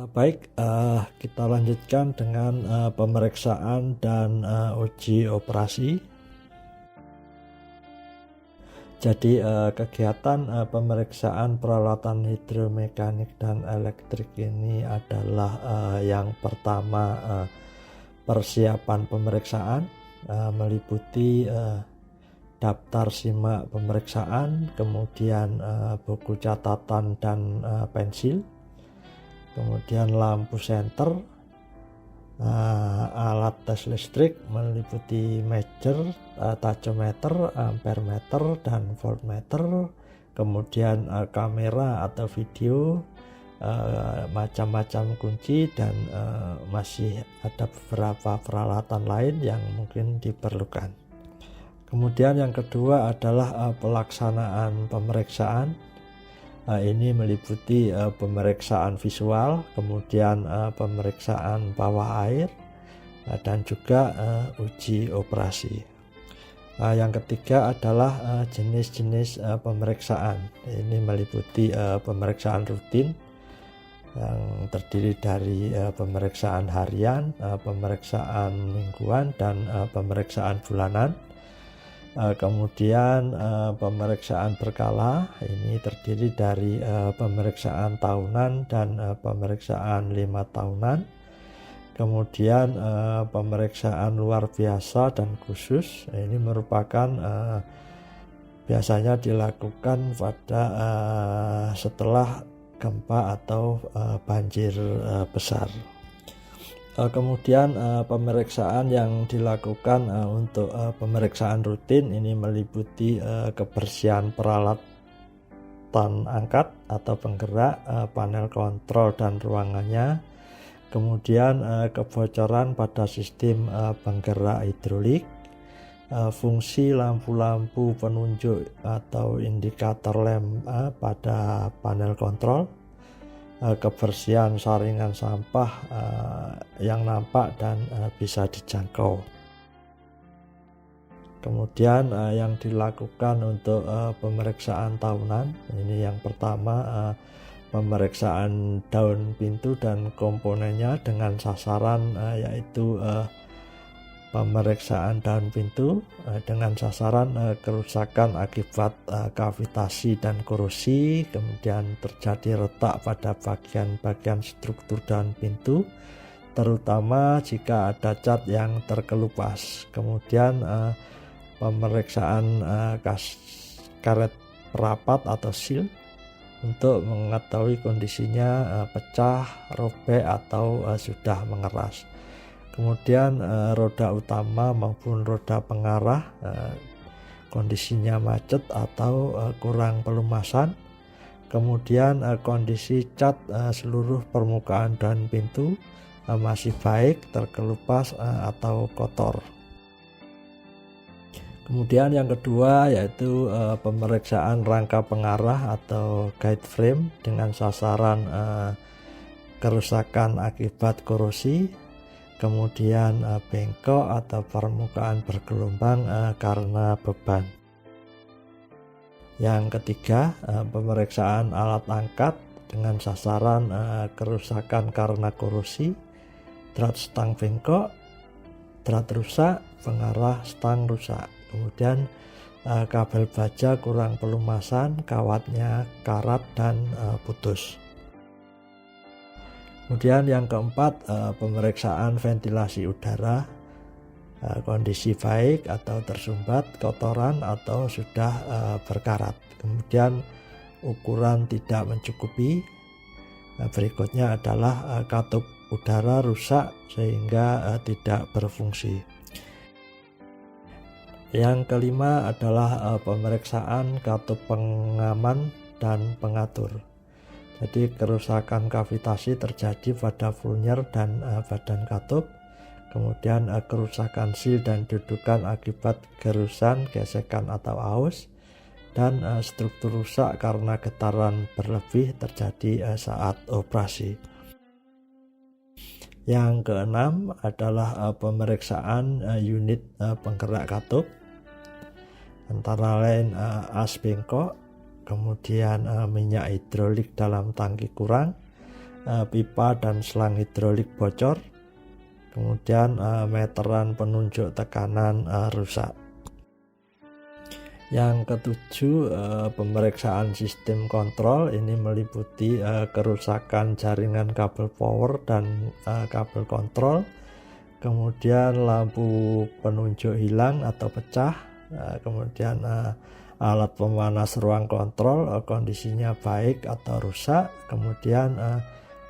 Kita lanjutkan dengan pemeriksaan dan uji operasi. Jadi kegiatan pemeriksaan peralatan hidromekanik dan elektrik ini adalah yang pertama persiapan pemeriksaan, meliputi daftar simak pemeriksaan, kemudian buku catatan dan pensil, kemudian lampu senter, alat tes listrik meliputi meter, taciometer, ampermeter, dan voltmeter, kemudian kamera atau video, macam-macam kunci, dan masih ada beberapa peralatan lain yang mungkin diperlukan. Kemudian yang kedua adalah pelaksanaan pemeriksaan. Ini meliputi pemeriksaan visual, kemudian pemeriksaan bawah air, dan juga uji operasi. Yang ketiga adalah jenis-jenis pemeriksaan. Ini meliputi pemeriksaan rutin yang terdiri dari pemeriksaan harian, pemeriksaan mingguan, dan pemeriksaan bulanan. Kemudian pemeriksaan berkala, ini terdiri dari pemeriksaan tahunan dan pemeriksaan 5 tahunan. Kemudian pemeriksaan luar biasa dan khusus, ini merupakan biasanya dilakukan pada setelah gempa atau banjir besar. Kemudian pemeriksaan yang dilakukan untuk pemeriksaan rutin ini meliputi kebersihan peralatan angkat atau penggerak, panel kontrol dan ruangannya, kemudian kebocoran pada sistem penggerak hidrolik, fungsi lampu-lampu penunjuk atau indikator lem pada panel kontrol, kebersihan saringan sampah yang nampak dan bisa dijangkau. Kemudian yang dilakukan untuk pemeriksaan tahunan, ini yang pertama pemeriksaan daun pintu dan komponennya dengan sasaran yaitu pemeriksaan daun pintu dengan sasaran kerusakan akibat kavitasi dan korosi, kemudian terjadi retak pada bagian-bagian struktur daun pintu, terutama jika ada cat yang terkelupas. Kemudian pemeriksaan karet perapat atau seal untuk mengetahui kondisinya pecah, robek, atau sudah mengeras. Kemudian roda utama maupun roda pengarah kondisinya macet atau kurang pelumasan. Kemudian kondisi cat seluruh permukaan dan pintu masih baik, terkelupas atau kotor. Kemudian yang kedua yaitu pemeriksaan rangka pengarah atau guide frame dengan sasaran kerusakan akibat korosi, kemudian bengkok atau permukaan bergelombang karena beban. Yang ketiga, pemeriksaan alat angkat dengan sasaran kerusakan karena korosi, drat stang bengkok, drat rusak, pengarah stang rusak. Kemudian kabel baja kurang pelumasan, kawatnya karat dan putus. Kemudian yang keempat, pemeriksaan ventilasi udara, kondisi baik atau tersumbat, kotoran atau sudah berkarat. Kemudian ukuran tidak mencukupi. Berikutnya adalah katup udara rusak sehingga tidak berfungsi. Yang kelima adalah pemeriksaan katup pengaman dan pengatur. Jadi kerusakan kavitasi terjadi pada furnier dan badan katup. Kemudian kerusakan seal dan dudukan akibat gerusan, gesekan atau aus. Dan struktur rusak karena getaran berlebih terjadi saat operasi. Yang keenam adalah pemeriksaan unit penggerak katup, antara lain as bengkok, kemudian minyak hidrolik dalam tangki kurang, pipa dan selang hidrolik bocor, kemudian meteran penunjuk tekanan rusak. Yang ketujuh, pemeriksaan sistem kontrol ini meliputi kerusakan jaringan kabel power dan kabel kontrol, kemudian lampu penunjuk hilang atau pecah, kemudian alat pemanas ruang kontrol kondisinya baik atau rusak, kemudian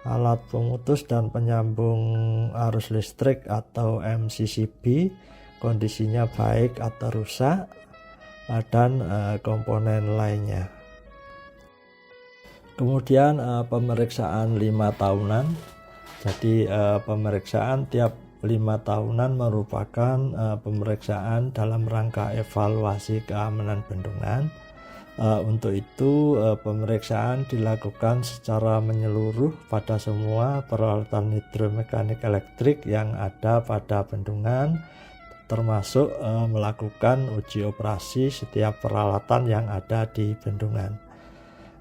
alat pemutus dan penyambung arus listrik atau MCCB kondisinya baik atau rusak, dan komponen lainnya. Kemudian pemeriksaan 5 tahunan. Jadi pemeriksaan tiap 5 tahunan merupakan pemeriksaan dalam rangka evaluasi keamanan bendungan. Untuk itu pemeriksaan dilakukan secara menyeluruh pada semua peralatan hidromekanik elektrik yang ada pada bendungan, termasuk melakukan uji operasi setiap peralatan yang ada di bendungan.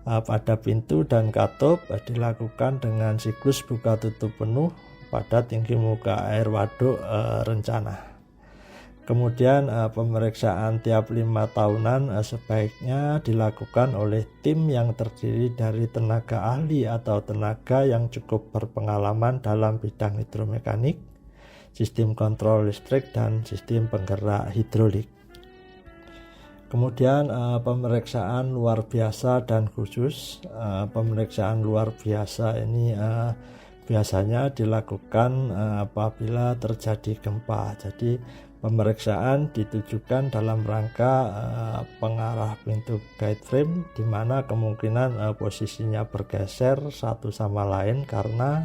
Pada pintu dan katup dilakukan dengan siklus buka tutup penuh pada tinggi muka air waduk rencana. Kemudian pemeriksaan tiap 5 tahunan sebaiknya dilakukan oleh tim yang terdiri dari tenaga ahli atau tenaga yang cukup berpengalaman dalam bidang hidromekanik, sistem kontrol listrik, dan sistem penggerak hidrolik. Kemudian pemeriksaan luar biasa dan khusus. Pemeriksaan luar biasa ini biasanya dilakukan apabila terjadi gempa. Jadi pemeriksaan ditujukan dalam rangka pengarah pintu guide frame, di mana kemungkinan posisinya bergeser satu sama lain karena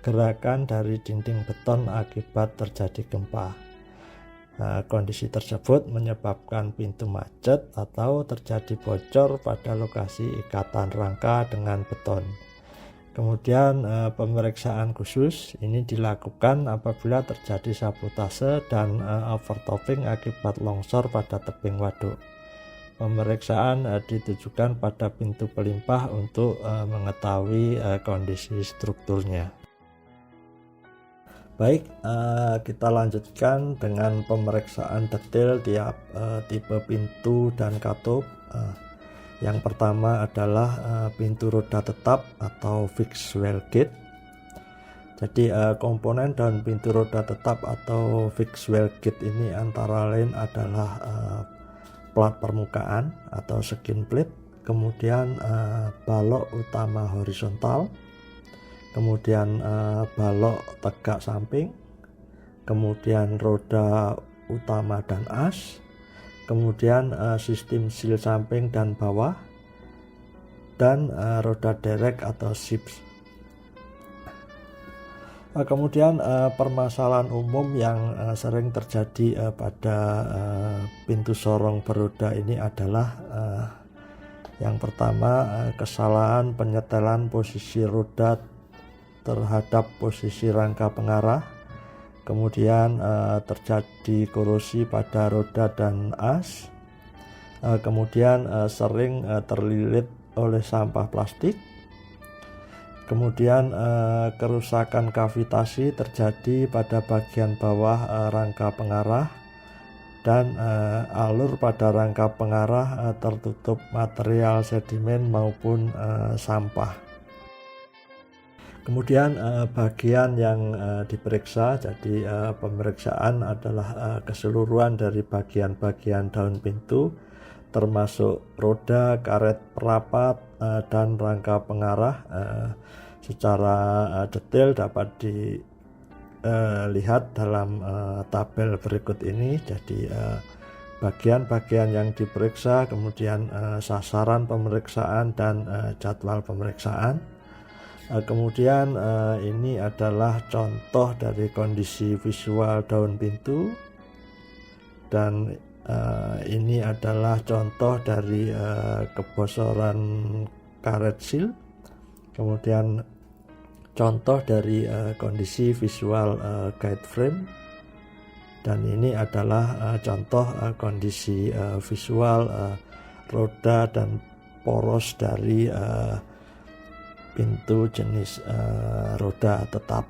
gerakan dari dinding beton akibat terjadi gempa. Kondisi tersebut menyebabkan pintu macet atau terjadi bocor pada lokasi ikatan rangka dengan beton. Kemudian pemeriksaan khusus ini dilakukan apabila terjadi sabotase dan overtopping akibat longsor pada tebing waduk. Pemeriksaan ditujukan pada pintu pelimpah untuk mengetahui kondisi strukturnya. Baik, kita lanjutkan dengan pemeriksaan detail tiap tipe pintu dan katup. Yang pertama adalah pintu roda tetap atau fixed wheel gate. Jadi komponen dan pintu roda tetap atau fixed wheel gate ini antara lain adalah plat permukaan atau skin plate, kemudian balok utama horizontal, kemudian balok tegak samping, kemudian roda utama dan as, kemudian sistem seal samping dan bawah, dan roda derek atau ships. Kemudian permasalahan umum yang sering terjadi pada pintu sorong beroda ini adalah yang pertama, kesalahan penyetelan posisi roda terhadap posisi rangka pengarah. Kemudian terjadi korosi pada roda dan as. Kemudian sering terlilit oleh sampah plastik. Kemudian kerusakan kavitasi terjadi pada bagian bawah rangka pengarah, dan alur pada rangka pengarah tertutup material sedimen maupun sampah. Kemudian bagian yang diperiksa, jadi pemeriksaan adalah keseluruhan dari bagian-bagian daun pintu, termasuk roda, karet perapat, dan rangka pengarah. Secara detail dapat dilihat dalam tabel berikut ini. Jadi bagian-bagian yang diperiksa, kemudian sasaran pemeriksaan dan jadwal pemeriksaan. Kemudian ini adalah contoh dari kondisi visual daun pintu, dan ini adalah contoh dari kebosoran karet seal, kemudian contoh dari kondisi visual guide frame, dan ini adalah contoh kondisi visual roda dan poros dari pintu jenis roda tetap.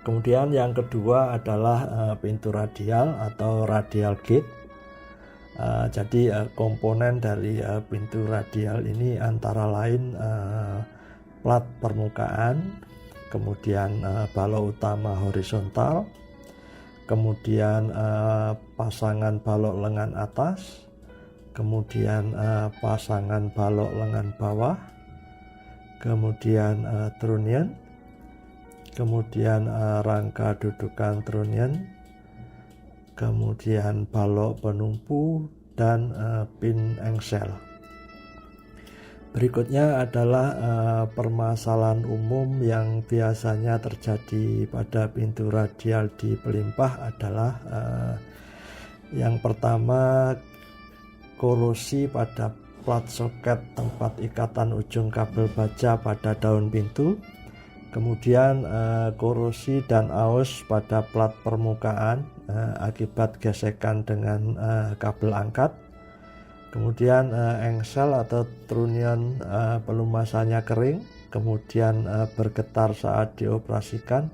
Kemudian yang kedua adalah pintu radial atau radial gate. Jadi komponen dari pintu radial ini antara lain plat permukaan, kemudian balok utama horizontal, kemudian pasangan balok lengan atas, kemudian pasangan balok lengan bawah, kemudian trunnion, kemudian rangka dudukan trunnion, kemudian balok penumpu, dan pin engsel. Berikutnya adalah permasalahan umum yang biasanya terjadi pada pintu radial di pelimpah adalah yang pertama, korosi pada plat soket tempat ikatan ujung kabel baja pada daun pintu. Kemudian korosi dan aus pada plat permukaan akibat gesekan dengan kabel angkat. Kemudian engsel atau trunnion pelumasannya kering, kemudian bergetar saat dioperasikan,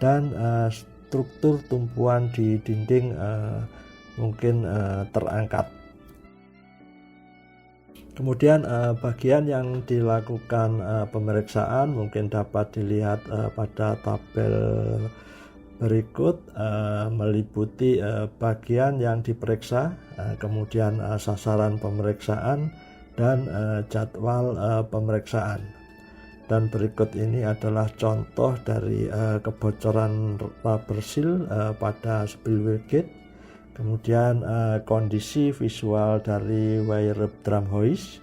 dan struktur tumpuan di dinding mungkin terangkat. Kemudian bagian yang dilakukan pemeriksaan mungkin dapat dilihat pada tabel berikut, meliputi bagian yang diperiksa, kemudian sasaran pemeriksaan, dan jadwal pemeriksaan. Dan berikut ini adalah contoh dari kebocoran rubber seal pada spillway gate. Kemudian kondisi visual dari wire drum hoist.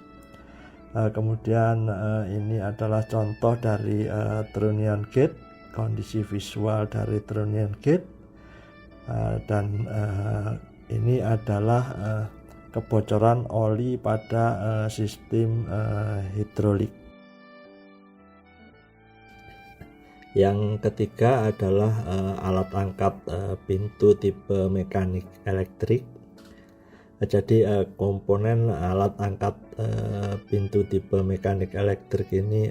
Kemudian ini adalah contoh dari trunnion gate, kondisi visual dari trunnion gate, dan ini adalah kebocoran oli pada sistem hidrolik. Yang ketiga adalah alat angkat pintu tipe mekanik elektrik. Jadi komponen alat angkat pintu tipe mekanik elektrik ini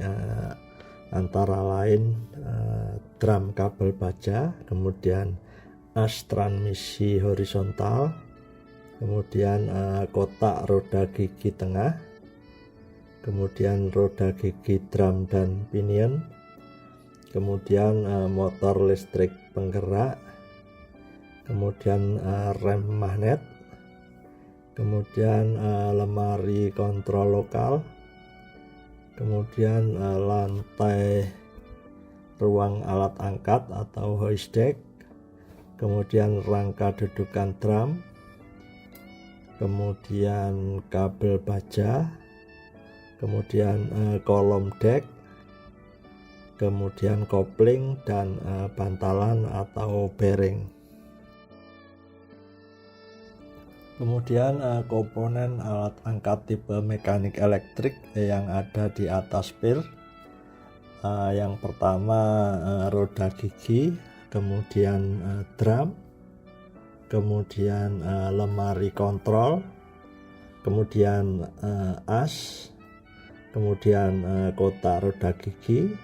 antara lain drum kabel baja, kemudian as transmisi horizontal, kemudian kotak roda gigi tengah, kemudian roda gigi drum dan pinion, kemudian motor listrik penggerak, kemudian rem magnet, kemudian lemari kontrol lokal, kemudian lantai ruang alat angkat atau hoist deck, kemudian rangka dudukan drum, kemudian kabel baja, kemudian kolom deck, kemudian kopling, dan bantalan atau bearing. Kemudian komponen alat angkat tipe mekanik elektrik yang ada di atas pier. Yang pertama roda gigi, kemudian drum, kemudian lemari kontrol, kemudian as, kemudian kotak roda gigi,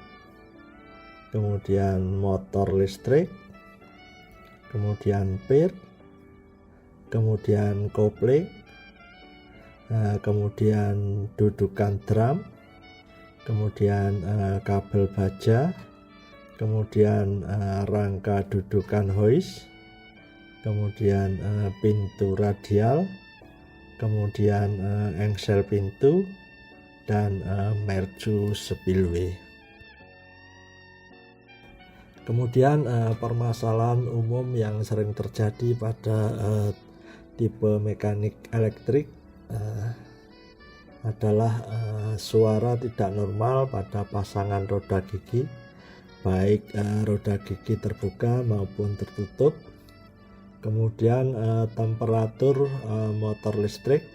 kemudian motor listrik, kemudian pier, kemudian kopling, kemudian dudukan drum, kemudian kabel baja, kemudian rangka dudukan hoist, kemudian pintu radial, kemudian engsel pintu, dan mercu spillway. Kemudian permasalahan umum yang sering terjadi pada tipe mekanik elektrik adalah suara tidak normal pada pasangan roda gigi, baik roda gigi terbuka maupun tertutup. Kemudian temperatur motor listrik.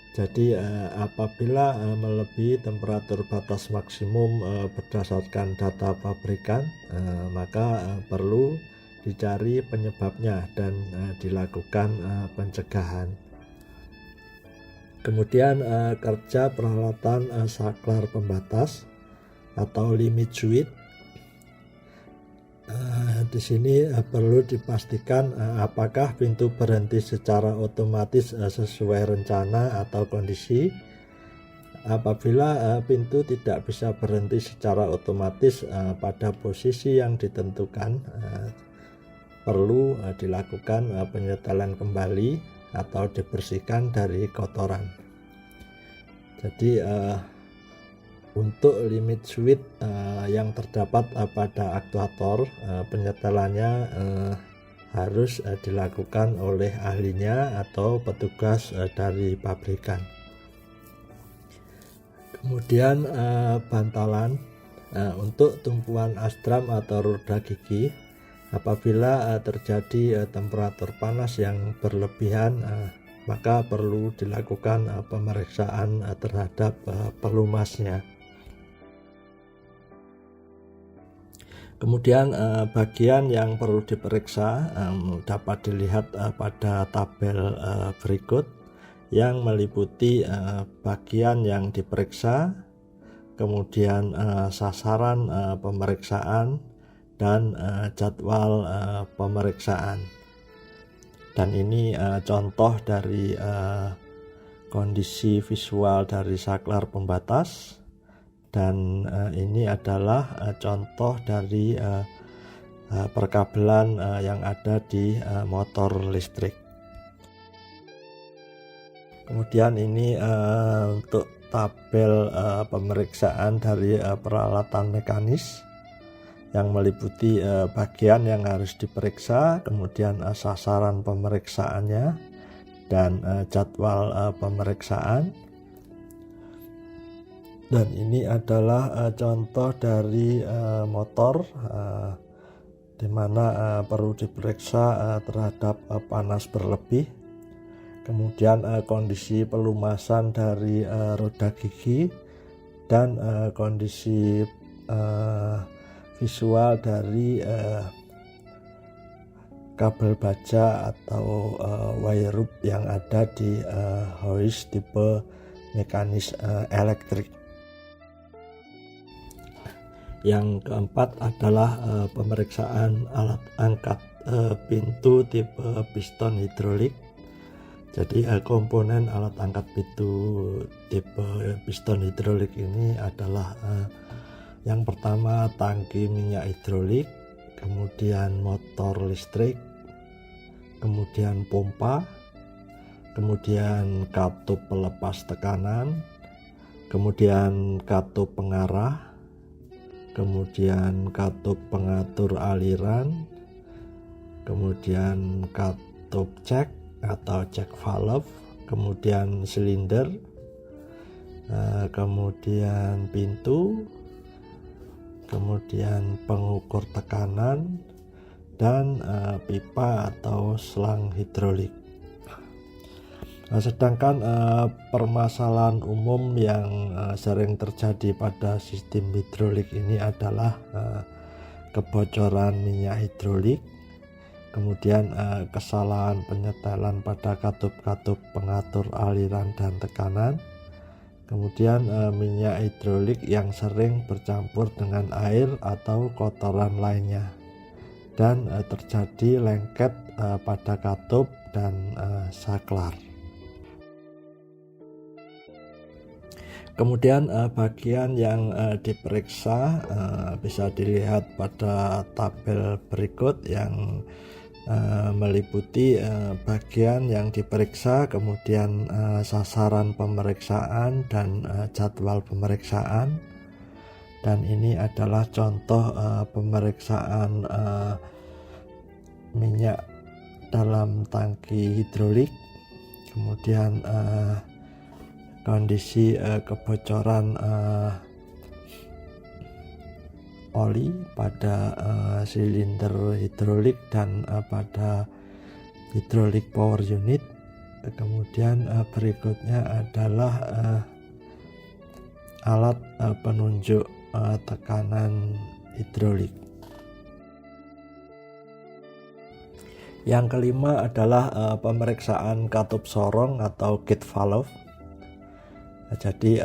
Jadi apabila melebihi temperatur batas maksimum berdasarkan data pabrikan, maka perlu dicari penyebabnya dan dilakukan pencegahan. Kemudian kerja peralatan saklar pembatas atau limit switch. Di sini perlu dipastikan apakah pintu berhenti secara otomatis sesuai rencana atau kondisi. Apabila pintu tidak bisa berhenti secara otomatis pada posisi yang ditentukan, perlu dilakukan penyetelan kembali atau dibersihkan dari kotoran. Jadi untuk limit switch yang terdapat pada aktuator, penyetelannya harus dilakukan oleh ahlinya atau petugas dari pabrikan. Kemudian bantalan untuk tumpuan astram atau roda gigi. Apabila terjadi temperatur panas yang berlebihan, maka perlu dilakukan pemeriksaan terhadap pelumasnya. Kemudian bagian yang perlu diperiksa dapat dilihat pada tabel berikut yang meliputi bagian yang diperiksa, kemudian sasaran pemeriksaan, dan jadwal pemeriksaan. Dan ini contoh dari kondisi visual dari saklar pembatas, dan ini adalah contoh dari perkabelan yang ada di motor listrik. Kemudian ini untuk tabel pemeriksaan dari peralatan mekanis yang meliputi bagian yang harus diperiksa, kemudian sasaran pemeriksaannya, dan jadwal pemeriksaan. Dan ini adalah contoh dari motor di mana perlu diperiksa terhadap panas berlebih, kemudian kondisi pelumasan dari roda gigi, dan kondisi visual dari kabel baja atau wire rope yang ada di hoist tipe mekanis elektrik. Yang keempat adalah pemeriksaan alat angkat pintu tipe piston hidrolik. Jadi komponen alat angkat pintu tipe piston hidrolik ini adalah yang pertama tangki minyak hidrolik, kemudian motor listrik, kemudian pompa, kemudian katup pelepas tekanan, kemudian katup pengarah, kemudian katup pengatur aliran, kemudian katup cek atau cek valve, kemudian silinder, kemudian pintu, kemudian pengukur tekanan, dan pipa atau selang hidrolik. Sedangkan permasalahan umum yang sering terjadi pada sistem hidrolik ini adalah kebocoran minyak hidrolik, kemudian kesalahan penyetelan pada katup-katup pengatur aliran dan tekanan, kemudian minyak hidrolik yang sering bercampur dengan air atau kotoran lainnya, dan terjadi lengket pada katup dan saklar. Kemudian bagian yang diperiksa bisa dilihat pada tabel berikut yang meliputi bagian yang diperiksa, kemudian sasaran pemeriksaan dan jadwal pemeriksaan. Dan ini adalah contoh pemeriksaan minyak dalam tangki hidrolik, kemudian kondisi kebocoran oli pada silinder hidrolik dan pada hidrolik power unit. Kemudian berikutnya adalah alat penunjuk tekanan hidrolik. Yang kelima adalah pemeriksaan katup sorong atau gate valve. Jadi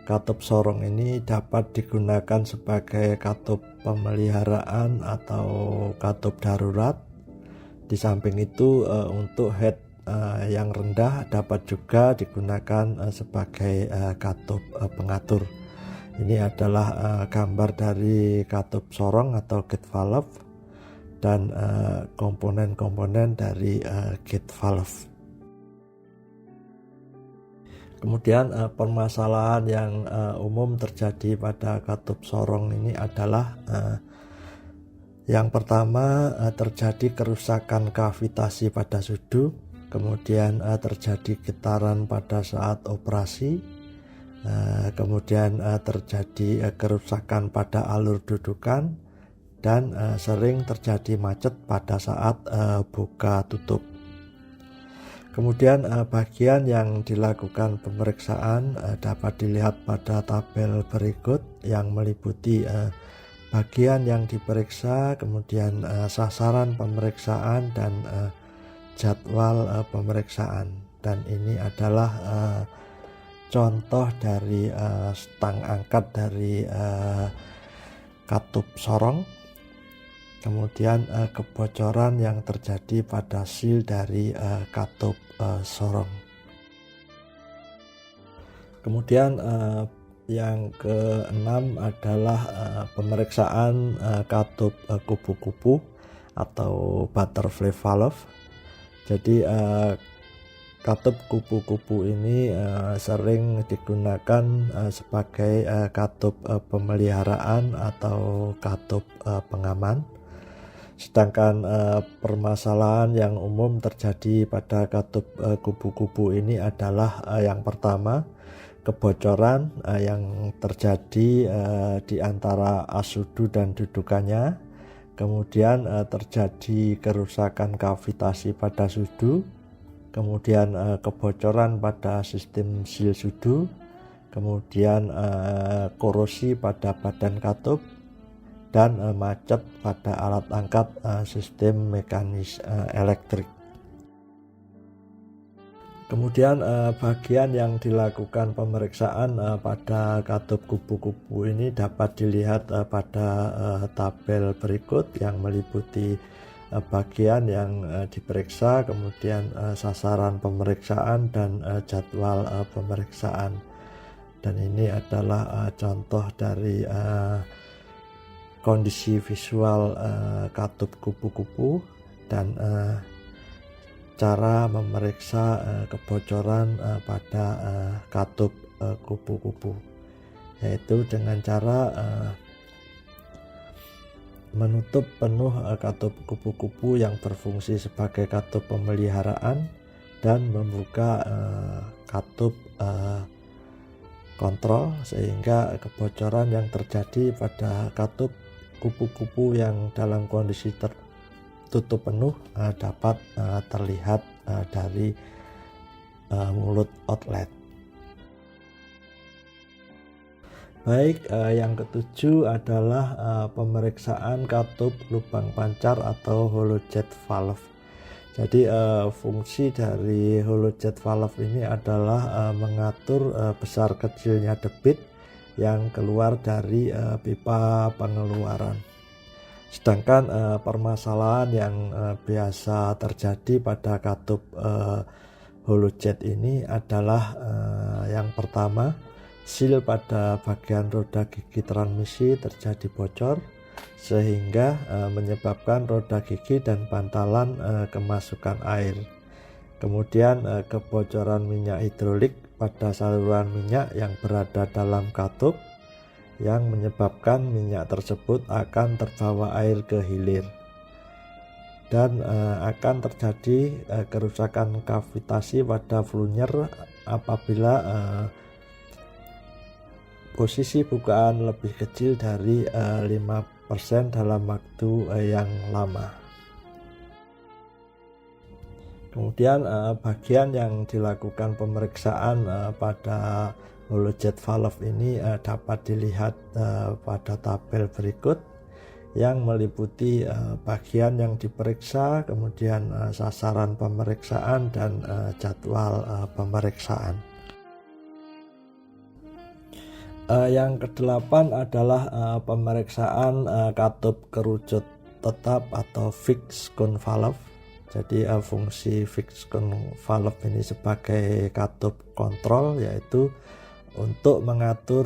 katup sorong ini dapat digunakan sebagai katup pemeliharaan atau katup darurat. Di samping itu untuk head yang rendah dapat juga digunakan sebagai katup pengatur. Ini adalah gambar dari katup sorong atau gate valve dan komponen-komponen dari gate valve. Kemudian permasalahan yang umum terjadi pada katup sorong ini adalah yang pertama terjadi kerusakan kavitasi pada sudu, kemudian terjadi getaran pada saat operasi, kemudian terjadi kerusakan pada alur dudukan, dan sering terjadi macet pada saat buka tutup. Kemudian bagian yang dilakukan pemeriksaan dapat dilihat pada tabel berikut yang meliputi bagian yang diperiksa, kemudian sasaran pemeriksaan dan jadwal pemeriksaan. Dan ini adalah contoh dari stang angkat dari katup sorong. Kemudian kebocoran yang terjadi pada seal dari katup sorong. Kemudian yang keenam adalah pemeriksaan katup kupu-kupu atau butterfly valve. Jadi katup kupu-kupu ini sering digunakan sebagai katup pemeliharaan atau katup pengaman. Sedangkan permasalahan yang umum terjadi pada katup kupu-kupu ini adalah yang pertama, kebocoran yang terjadi di antara asudu dan dudukannya. Kemudian terjadi kerusakan kavitasi pada sudu, kemudian kebocoran pada sistem seal sudu, kemudian korosi pada badan katup, dan macet pada alat angkat sistem mekanis elektrik. Kemudian bagian yang dilakukan pemeriksaan pada katup kupu-kupu ini dapat dilihat pada tabel berikut yang meliputi bagian yang diperiksa, kemudian sasaran pemeriksaan dan jadwal pemeriksaan. Dan ini adalah contoh dari kondisi visual katup kupu-kupu dan cara memeriksa kebocoran pada katup kupu-kupu, yaitu dengan cara menutup penuh katup kupu-kupu yang berfungsi sebagai katup pemeliharaan dan membuka katup kontrol, sehingga kebocoran yang terjadi pada katup kupu-kupu yang dalam kondisi tertutup penuh dapat terlihat dari mulut outlet. Baik, yang ketujuh adalah pemeriksaan katup lubang pancar atau hollow jet valve. Jadi fungsi dari hollow jet valve ini adalah mengatur besar kecilnya debit yang keluar dari pipa pengeluaran. Sedangkan permasalahan yang biasa terjadi pada katup hollow jet ini adalah yang pertama, seal pada bagian roda gigi transmisi terjadi bocor, sehingga menyebabkan roda gigi dan bantalan kemasukan air. Kemudian kebocoran minyak hidrolik pada saluran minyak yang berada dalam katup, yang menyebabkan minyak tersebut akan terbawa air ke hilir. Dan akan terjadi kerusakan kavitasi pada fluencer apabila posisi bukaan lebih kecil dari 5% dalam waktu yang lama. Kemudian bagian yang dilakukan pemeriksaan pada hollow jet valve ini dapat dilihat pada tabel berikut yang meliputi bagian yang diperiksa, kemudian sasaran pemeriksaan dan jadwal pemeriksaan. Yang kedelapan adalah pemeriksaan katup kerucut tetap atau fixed cone valve. Jadi fungsi fixed cone valve ini sebagai katup kontrol, yaitu untuk mengatur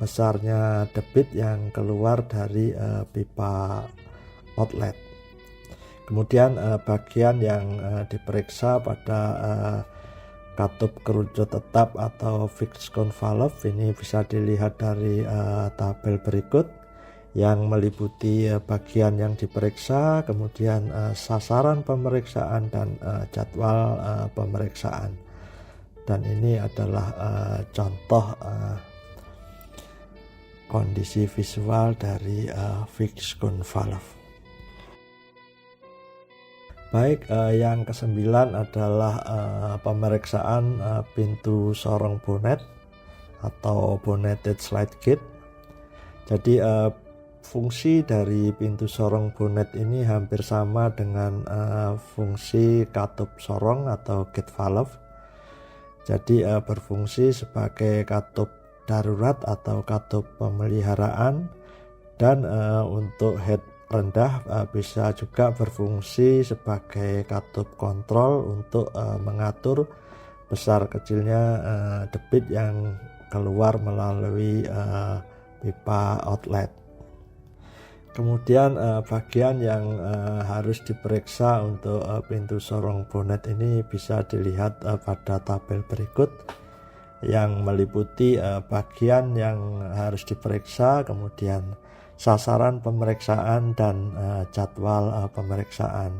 besarnya debit yang keluar dari pipa outlet. Kemudian bagian yang diperiksa pada katup kerucut tetap atau fixed cone valve ini bisa dilihat dari tabel berikut yang meliputi bagian yang diperiksa, kemudian sasaran pemeriksaan dan jadwal pemeriksaan. Dan ini adalah contoh kondisi visual dari fixed cone valve. Baik, yang kesembilan adalah pemeriksaan pintu sorong bonet atau bonneted slide gate. Jadi fungsi dari pintu sorong bonet ini hampir sama dengan fungsi katup sorong atau gate valve. Jadi berfungsi sebagai katup darurat atau katup pemeliharaan, dan untuk head rendah bisa juga berfungsi sebagai katup kontrol untuk mengatur besar kecilnya debit yang keluar melalui pipa outlet. Kemudian bagian yang harus diperiksa untuk pintu sorong bonet ini bisa dilihat pada tabel berikut yang meliputi bagian yang harus diperiksa, kemudian sasaran pemeriksaan dan jadwal pemeriksaan.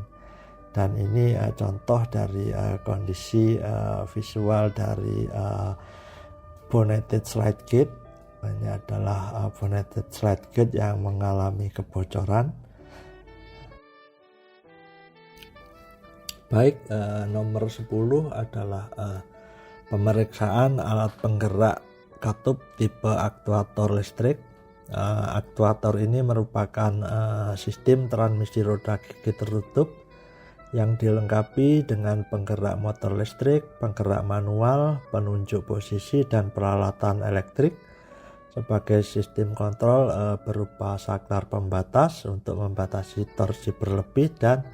Dan ini contoh dari kondisi visual dari bonneted slide gate. Ini adalah bonneted slide gate yang mengalami kebocoran. Baik, nomor 10 adalah pemeriksaan alat penggerak katup tipe aktuator listrik. Aktuator ini merupakan sistem transmisi roda gigi tertutup yang dilengkapi dengan penggerak motor listrik, penggerak manual, penunjuk posisi, dan peralatan elektrik sebagai sistem kontrol berupa saklar pembatas untuk membatasi torsi berlebih dan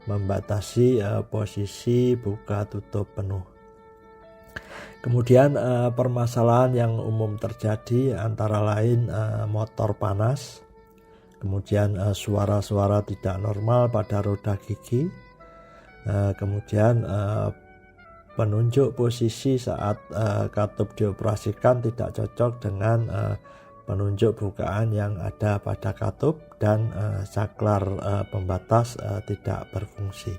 membatasi posisi buka tutup penuh. Kemudian permasalahan yang umum terjadi antara lain motor panas, kemudian suara-suara tidak normal pada roda gigi, kemudian penunjuk posisi saat katup dioperasikan tidak cocok dengan penunjuk bukaan yang ada pada katup, dan saklar pembatas tidak berfungsi.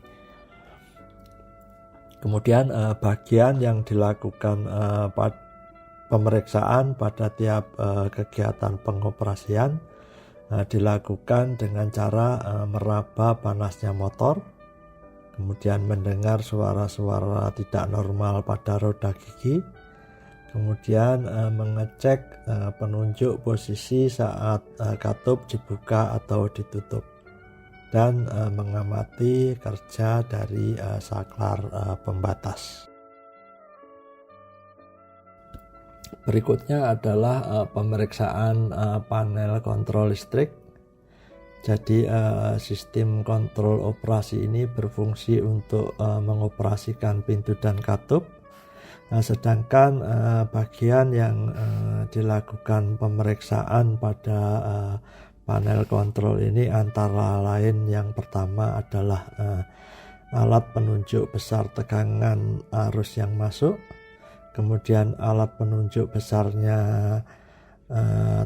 Kemudian bagian yang dilakukan pemeriksaan pada tiap kegiatan pengoperasian dilakukan dengan cara meraba panasnya motor, kemudian mendengar suara-suara tidak normal pada roda gigi, kemudian mengecek penunjuk posisi saat katup dibuka atau ditutup, dan mengamati kerja dari saklar pembatas. Berikutnya adalah pemeriksaan panel kontrol listrik. Jadi sistem kontrol operasi ini berfungsi untuk mengoperasikan pintu dan katup, sedangkan bagian yang dilakukan pemeriksaan pada panel kontrol ini antara lain yang pertama adalah alat penunjuk besar tegangan arus yang masuk, kemudian alat penunjuk besarnya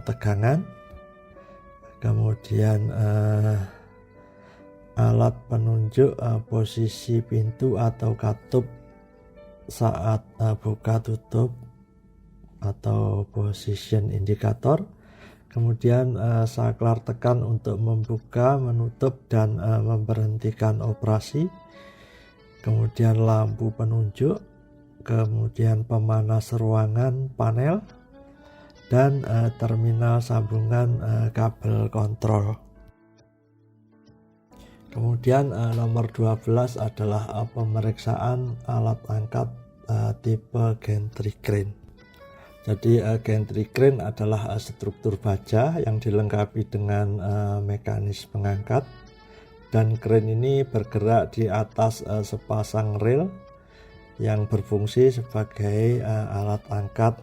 tegangan, kemudian alat penunjuk posisi pintu atau katup saat buka tutup atau position indicator, kemudian saklar tekan untuk membuka, menutup, dan memberhentikan operasi, kemudian lampu penunjuk, kemudian pemanas ruangan panel, dan terminal sambungan kabel kontrol. Kemudian nomor 12 adalah pemeriksaan alat angkat tipe gantry crane. Jadi gantry crane adalah struktur baja yang dilengkapi dengan mekanis pengangkat, dan crane ini bergerak di atas sepasang rel yang berfungsi sebagai alat angkat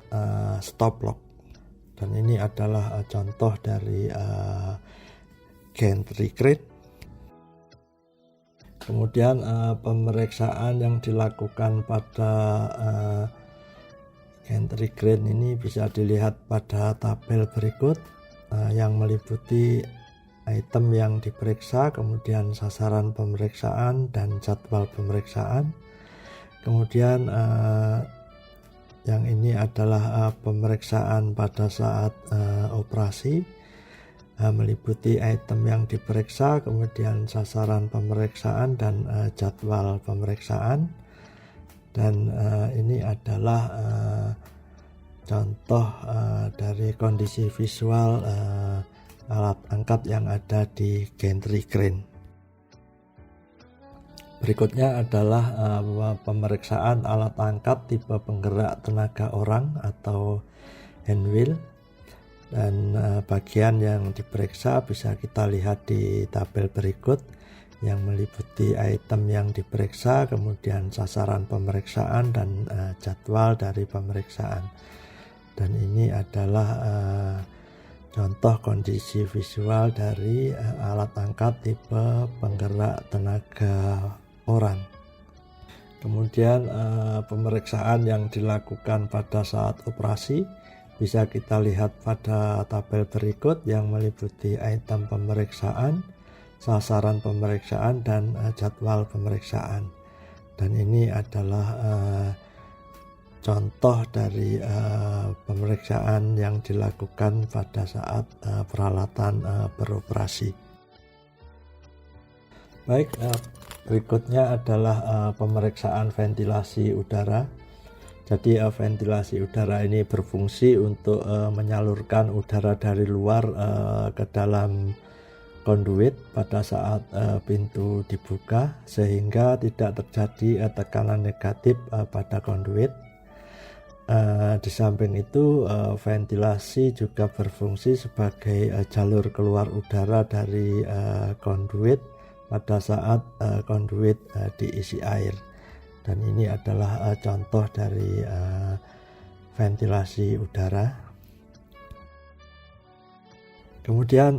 stop lock. Dan ini adalah contoh dari gantry crane. Kemudian pemeriksaan yang dilakukan pada gantry crane ini bisa dilihat pada tabel berikut yang meliputi item yang diperiksa, kemudian sasaran pemeriksaan dan jadwal pemeriksaan. Kemudian yang ini adalah pemeriksaan pada saat operasi, meliputi item yang diperiksa, kemudian sasaran pemeriksaan dan jadwal pemeriksaan. Dan ini adalah contoh dari kondisi visual alat angkat yang ada di gantry crane. Berikutnya adalah pemeriksaan alat angkat tipe penggerak tenaga orang atau handwheel. Dan bagian yang diperiksa bisa kita lihat di tabel berikut yang meliputi item yang diperiksa, kemudian sasaran pemeriksaan dan jadwal dari pemeriksaan. Dan ini adalah contoh kondisi visual dari alat angkat tipe penggerak tenaga orang. Kemudian pemeriksaan yang dilakukan pada saat operasi bisa kita lihat pada tabel berikut yang meliputi item pemeriksaan, sasaran pemeriksaan dan jadwal pemeriksaan. Dan ini adalah contoh dari pemeriksaan yang dilakukan pada saat peralatan beroperasi. Baik, berikutnya adalah pemeriksaan ventilasi udara. Jadi ventilasi udara ini berfungsi untuk menyalurkan udara dari luar ke dalam konduit pada saat pintu dibuka, sehingga tidak terjadi tekanan negatif pada konduit. Di samping itu ventilasi juga berfungsi sebagai jalur keluar udara dari konduit pada saat konduit diisi air. Dan ini adalah contoh dari ventilasi udara. Kemudian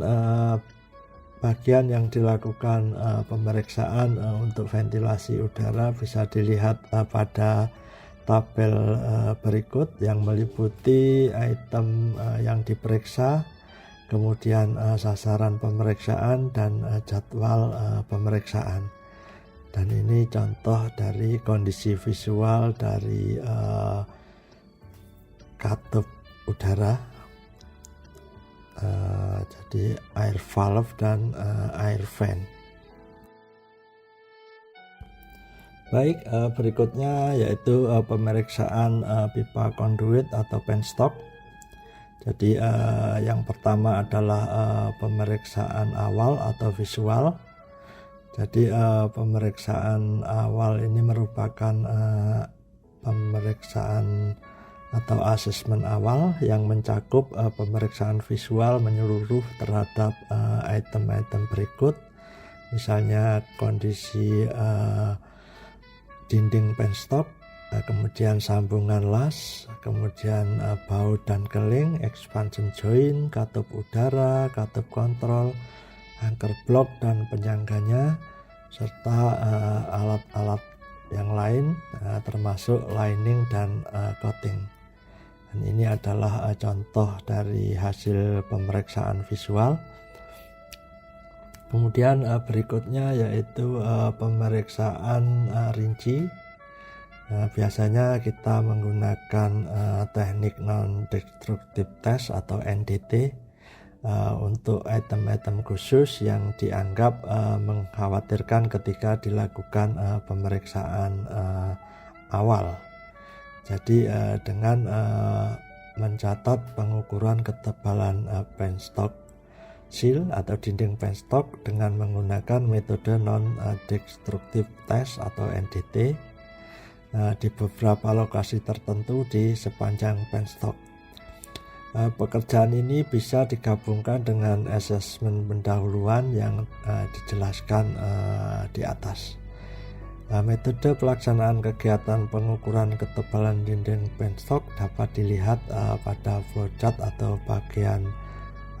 bagian yang dilakukan pemeriksaan untuk ventilasi udara bisa dilihat pada tabel berikut yang meliputi item yang diperiksa, kemudian sasaran pemeriksaan dan jadwal pemeriksaan. Dan ini contoh dari kondisi visual dari katup udara, jadi air valve dan air fan. Baik, berikutnya yaitu pemeriksaan pipa konduit atau penstock. Jadi yang pertama adalah pemeriksaan awal atau visual. Jadi pemeriksaan awal ini merupakan pemeriksaan atau asesmen awal yang mencakup pemeriksaan visual menyeluruh terhadap item-item berikut, misalnya kondisi dinding penstock, kemudian sambungan las, kemudian baut dan keling, expansion joint, katup udara, katup kontrol, anchor block dan penyangganya, serta alat-alat yang lain termasuk lining dan coating. Dan ini adalah contoh dari hasil pemeriksaan visual. Kemudian berikutnya yaitu pemeriksaan rinci. Biasanya kita menggunakan teknik non-destructive test atau NDT untuk item-item khusus yang dianggap mengkhawatirkan ketika dilakukan pemeriksaan awal. Jadi dengan mencatat pengukuran ketebalan penstock seal atau dinding penstock dengan menggunakan metode non-destructive test atau NDT di beberapa lokasi tertentu di sepanjang penstock. Pekerjaan ini bisa digabungkan dengan asesmen pendahuluan yang dijelaskan di atas. Metode pelaksanaan kegiatan pengukuran ketebalan dinding penstock dapat dilihat pada flowchart atau bagian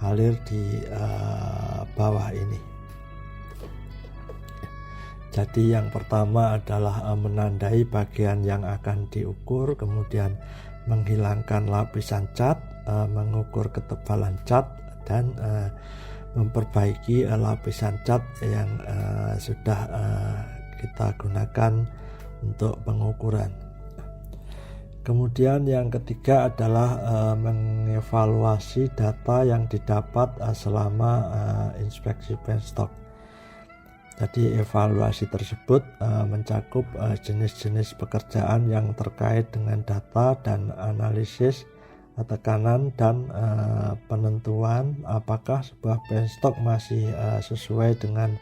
alir di bawah ini. Jadi yang pertama adalah menandai bagian yang akan diukur, kemudian menghilangkan lapisan cat, mengukur ketebalan cat, dan memperbaiki lapisan cat yang sudah kita gunakan untuk pengukuran. Kemudian yang ketiga adalah mengevaluasi data yang didapat selama inspeksi penstock. Jadi evaluasi tersebut mencakup jenis-jenis pekerjaan yang terkait dengan data dan analisis tekanan dan penentuan apakah sebuah penstock masih sesuai dengan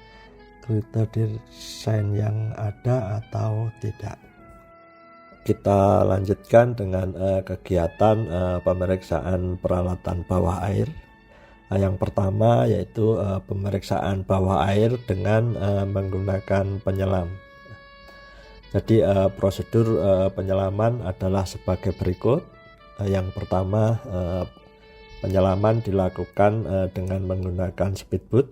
kriteria desain yang ada atau tidak. Kita lanjutkan dengan kegiatan pemeriksaan peralatan bawah air. Yang pertama yaitu pemeriksaan bawah air dengan menggunakan penyelam. Jadi prosedur penyelaman adalah sebagai berikut. Yang pertama, penyelaman dilakukan dengan menggunakan speedboat,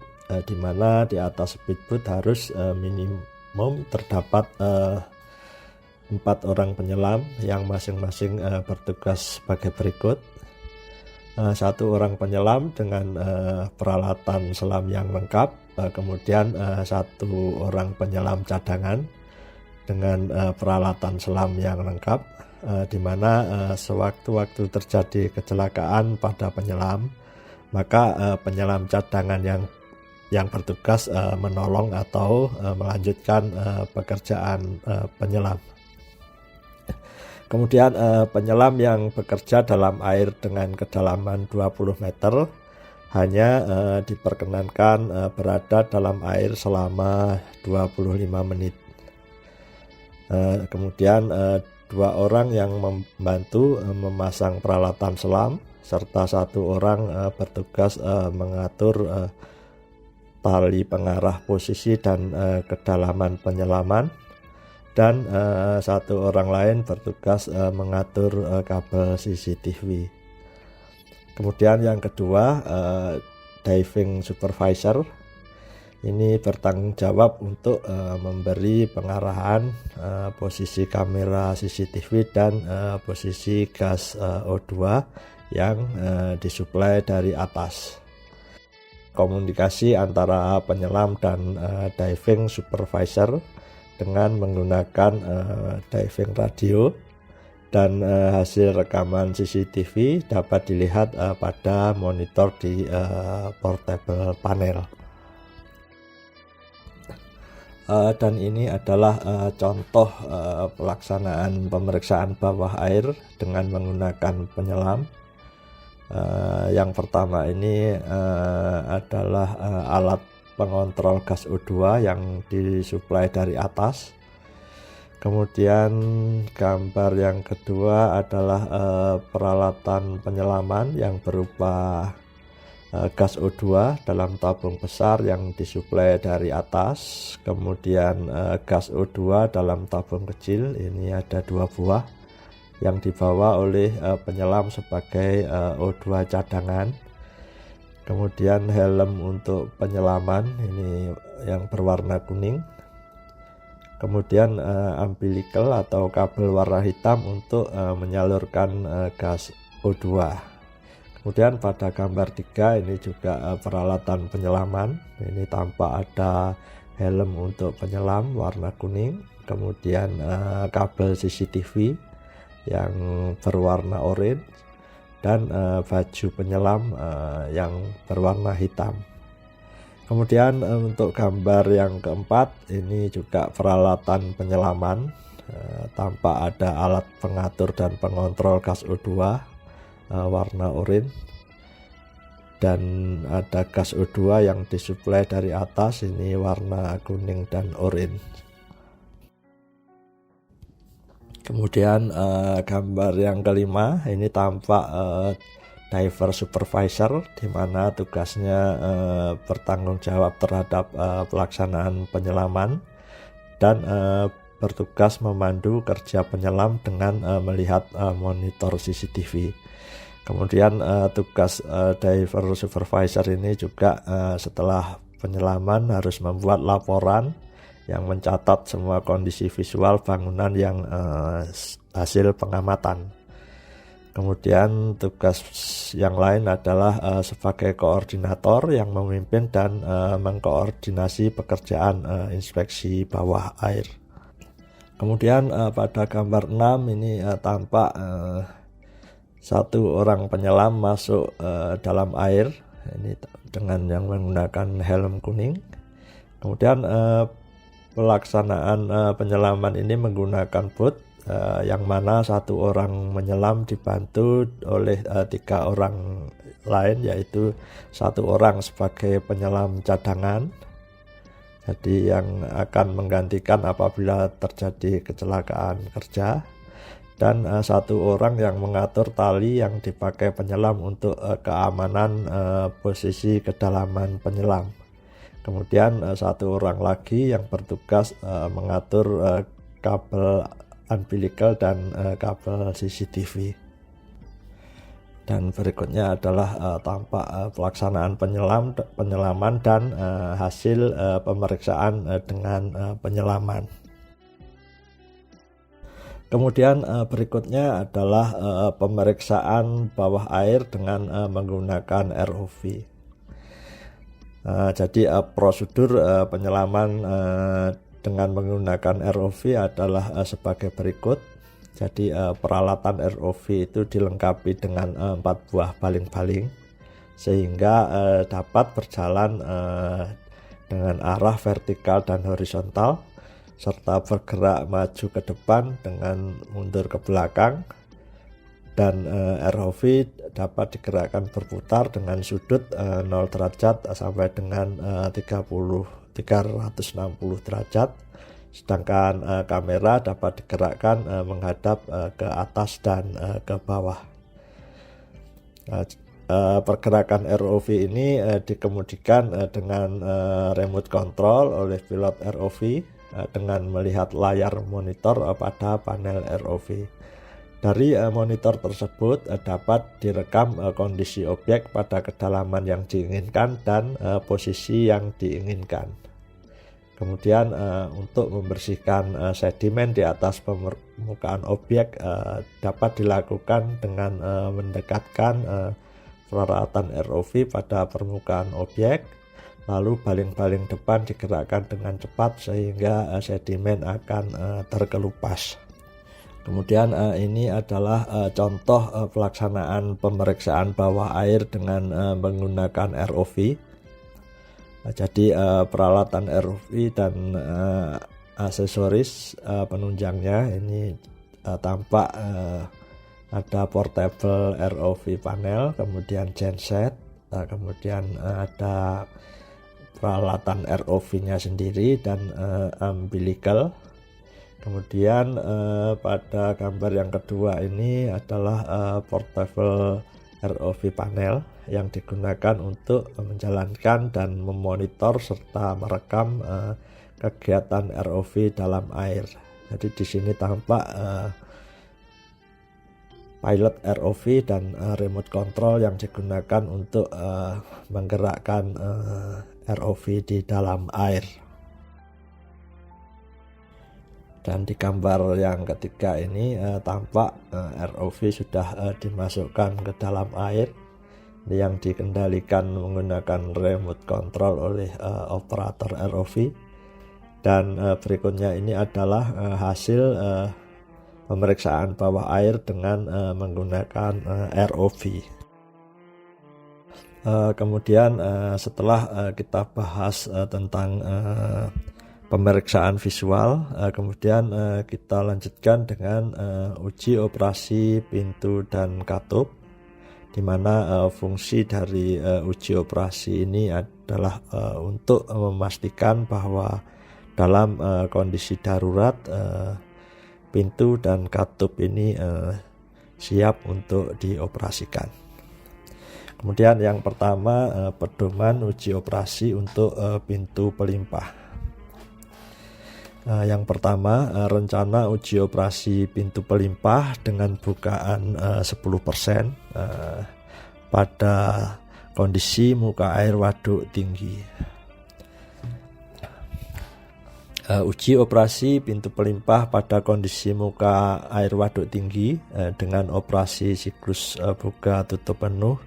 di mana di atas speedboat harus minimum terdapat 4 orang penyelam yang masing-masing bertugas sebagai berikut. 1 orang penyelam dengan peralatan selam yang lengkap, kemudian 1 orang penyelam cadangan dengan peralatan selam yang lengkap, di mana sewaktu-waktu terjadi kecelakaan pada penyelam, maka penyelam cadangan yang bertugas menolong atau melanjutkan pekerjaan penyelam. Kemudian penyelam yang bekerja dalam air dengan kedalaman 20 meter hanya diperkenankan berada dalam air selama 25 menit. Kemudian 2 orang yang membantu memasang peralatan selam serta 1 orang bertugas mengatur tali pengarah posisi dan kedalaman penyelaman, dan 1 orang lain bertugas mengatur kabel CCTV. Kemudian yang kedua, diving supervisor ini bertanggung jawab untuk memberi pengarahan posisi kamera CCTV dan posisi gas O2 yang disuplai dari atas. Komunikasi antara penyelam dan diving supervisor dengan menggunakan diving radio, dan hasil rekaman CCTV dapat dilihat pada monitor di portable panel. Dan ini adalah contoh pelaksanaan pemeriksaan bawah air dengan menggunakan penyelam. Yang pertama ini adalah alat pengontrol gas O2 yang disuplai dari atas. Kemudian gambar yang kedua adalah peralatan penyelaman yang berupa gas O2 dalam tabung besar yang disuplai dari atas. Kemudian gas O2 dalam tabung kecil, ini ada 2 buah yang dibawa oleh penyelam sebagai O2 cadangan. Kemudian helm untuk penyelaman ini yang berwarna kuning. Kemudian umbilical atau kabel warna hitam untuk menyalurkan gas O2. Kemudian pada gambar 3 ini juga peralatan penyelaman. Ini tampak ada helm untuk penyelam warna kuning. Kemudian kabel CCTV yang berwarna oranye, dan baju penyelam yang berwarna hitam. Kemudian untuk gambar yang keempat ini juga peralatan penyelaman. Tampak ada alat pengatur dan pengontrol gas O2 warna oranye, dan ada gas O2 yang disuplai dari atas, ini warna kuning dan oranye. Kemudian gambar yang kelima ini tampak diver supervisor, di mana tugasnya bertanggung jawab terhadap pelaksanaan penyelaman dan bertugas memandu kerja penyelam dengan melihat monitor CCTV. Kemudian tugas diver supervisor ini juga setelah penyelaman harus membuat laporan yang mencatat semua kondisi visual bangunan yang hasil pengamatan. Kemudian tugas yang lain adalah sebagai koordinator yang memimpin dan mengkoordinasi pekerjaan inspeksi bawah air. Kemudian pada gambar 6 ini tampak satu orang penyelam masuk dalam air, ini dengan yang menggunakan helm kuning. Kemudian pelaksanaan penyelaman ini menggunakan boot, yang mana satu orang menyelam dibantu oleh 3 orang lain, yaitu satu orang sebagai penyelam cadangan, jadi yang akan menggantikan apabila terjadi kecelakaan kerja, dan satu orang yang mengatur tali yang dipakai penyelam untuk keamanan posisi kedalaman penyelam. Kemudian satu orang lagi yang bertugas mengatur kabel umbilical dan kabel CCTV. Dan berikutnya adalah tampak pelaksanaan penyelaman dan hasil pemeriksaan dengan penyelaman. Kemudian berikutnya adalah pemeriksaan bawah air dengan menggunakan ROV. Jadi prosedur penyelaman dengan menggunakan ROV adalah sebagai berikut. Jadi peralatan ROV itu dilengkapi dengan 4 buah baling-baling sehingga dapat berjalan dengan arah vertikal dan horizontal, serta bergerak maju ke depan dengan mundur ke belakang, dan ROV dapat digerakkan berputar dengan sudut 0 derajat sampai dengan 360 derajat, sedangkan kamera dapat digerakkan menghadap ke atas dan ke bawah. Pergerakan ROV ini dikemudikan dengan remote control oleh pilot ROV dengan melihat layar monitor pada panel ROV. Dari monitor tersebut dapat direkam kondisi objek pada kedalaman yang diinginkan dan posisi yang diinginkan. Kemudian untuk membersihkan sedimen di atas permukaan objek dapat dilakukan dengan mendekatkan peralatan ROV pada permukaan objek, lalu baling-baling depan digerakkan dengan cepat sehingga sedimen akan terkelupas. Kemudian ini adalah contoh pelaksanaan pemeriksaan bawah air dengan menggunakan ROV. Jadi peralatan ROV dan aksesoris penunjangnya ini tampak ada portable ROV panel, kemudian genset, kemudian ada peralatan ROV-nya sendiri dan umbilical. Kemudian pada gambar yang kedua ini adalah portable ROV panel yang digunakan untuk menjalankan dan memonitor serta merekam kegiatan ROV dalam air. Jadi di sini tampak pilot ROV dan remote control yang digunakan untuk menggerakkan ROV di dalam air. Dan di gambar yang ketiga ini tampak ROV sudah dimasukkan ke dalam air yang dikendalikan menggunakan remote control oleh operator ROV. Dan berikutnya ini adalah hasil pemeriksaan bawah air dengan menggunakan ROV. Kemudian setelah kita bahas tentang pemeriksaan visual, kemudian kita lanjutkan dengan uji operasi pintu dan katup, di mana fungsi dari uji operasi ini adalah untuk memastikan bahwa dalam kondisi darurat pintu dan katup ini siap untuk dioperasikan. Kemudian yang pertama, pedoman uji operasi untuk pintu pelimpah. Yang pertama, rencana uji operasi pintu pelimpah dengan bukaan 10% pada kondisi muka air waduk tinggi. Uji operasi pintu pelimpah pada kondisi muka air waduk tinggi dengan operasi siklus buka tutup penuh.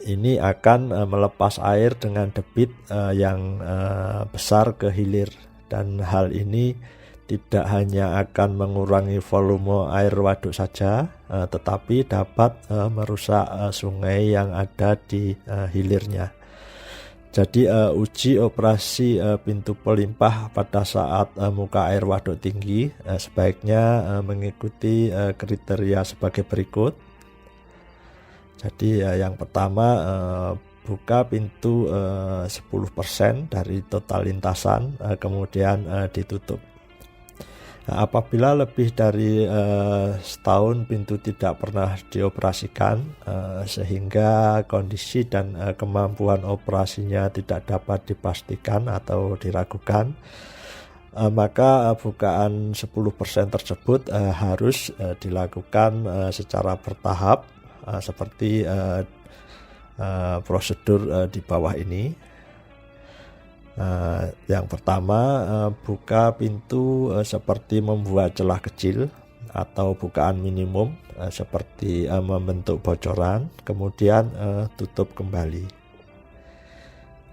Ini akan melepas air dengan debit yang besar ke hilir, dan hal ini tidak hanya akan mengurangi volume air waduk saja, tetapi dapat merusak sungai yang ada di hilirnya. Jadi uji operasi pintu pelimpah pada saat muka air waduk tinggi sebaiknya mengikuti kriteria sebagai berikut. Jadi yang pertama, buka pintu 10% dari total lintasan, kemudian ditutup. Nah, apabila lebih dari setahun pintu tidak pernah dioperasikan sehingga kondisi dan kemampuan operasinya tidak dapat dipastikan atau diragukan, maka bukaan 10% tersebut harus dilakukan secara bertahap seperti prosedur di bawah ini. Yang pertama, buka pintu seperti membuat celah kecil atau bukaan minimum seperti membentuk bocoran, kemudian tutup kembali.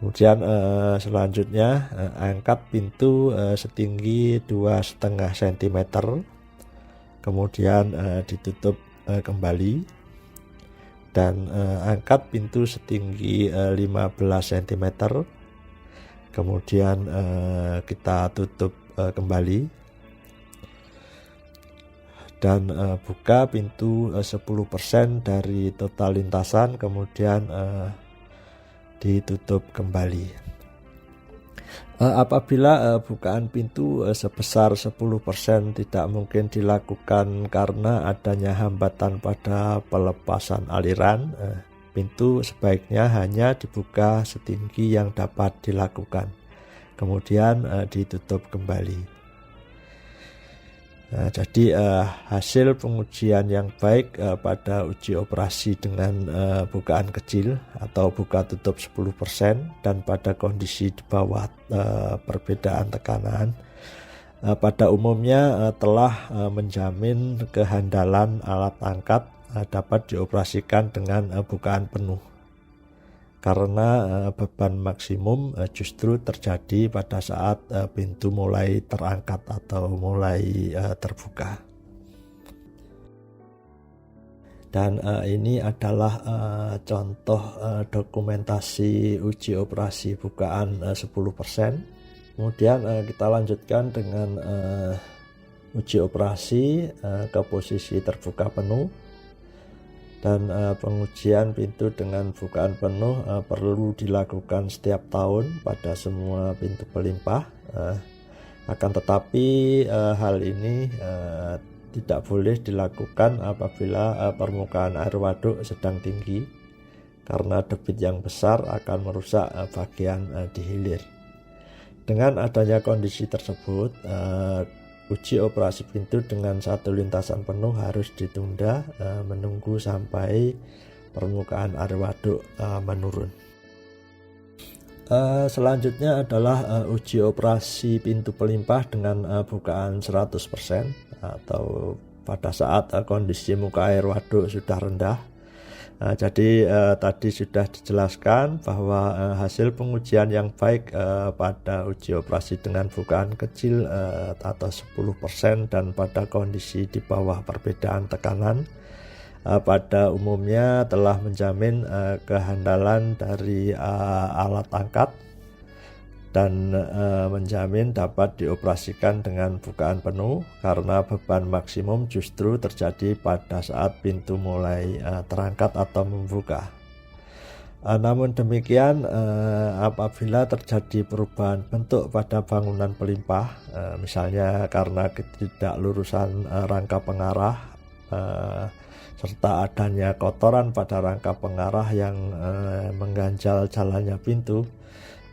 Kemudian selanjutnya angkat pintu setinggi 2,5 cm, kemudian ditutup kembali, dan angkat pintu setinggi 15 cm, kemudian kita tutup kembali, dan buka pintu 10% dari total lintasan, kemudian ditutup kembali. Apabila bukaan pintu sebesar 10% tidak mungkin dilakukan karena adanya hambatan pada pelepasan aliran, pintu sebaiknya hanya dibuka setinggi yang dapat dilakukan, kemudian ditutup kembali. Jadi hasil pengujian yang baik pada uji operasi dengan bukaan kecil atau buka tutup 10% dan pada kondisi di bawah perbedaan tekanan pada umumnya telah menjamin kehandalan alat angkat dapat dioperasikan dengan bukaan penuh, karena beban maksimum justru terjadi pada saat pintu mulai terangkat atau mulai terbuka. Dan ini adalah contoh dokumentasi uji operasi bukaan 10%. Kemudian kita lanjutkan dengan uji operasi ke posisi terbuka penuh. Dan pengujian pintu dengan bukaan penuh perlu dilakukan setiap tahun pada semua pintu pelimpah. Akan tetapi hal ini tidak boleh dilakukan apabila permukaan air waduk sedang tinggi, karena debit yang besar akan merusak bagian di hilir. Dengan adanya kondisi tersebut, uji operasi pintu dengan satu lintasan penuh harus ditunda menunggu sampai permukaan air waduk menurun. Selanjutnya adalah uji operasi pintu pelimpah dengan bukaan 100% atau pada saat kondisi muka air waduk sudah rendah. Jadi tadi sudah dijelaskan bahwa hasil pengujian yang baik pada uji operasi dengan bukaan kecil atau 10% dan pada kondisi di bawah perbedaan tekanan pada umumnya telah menjamin kehandalan dari alat angkat dan menjamin dapat dioperasikan dengan bukaan penuh, karena beban maksimum justru terjadi pada saat pintu mulai terangkat atau membuka. Namun demikian, apabila terjadi perubahan bentuk pada bangunan pelimpah, misalnya karena ketidaklurusan rangka pengarah serta adanya kotoran pada rangka pengarah yang mengganjal jalannya pintu,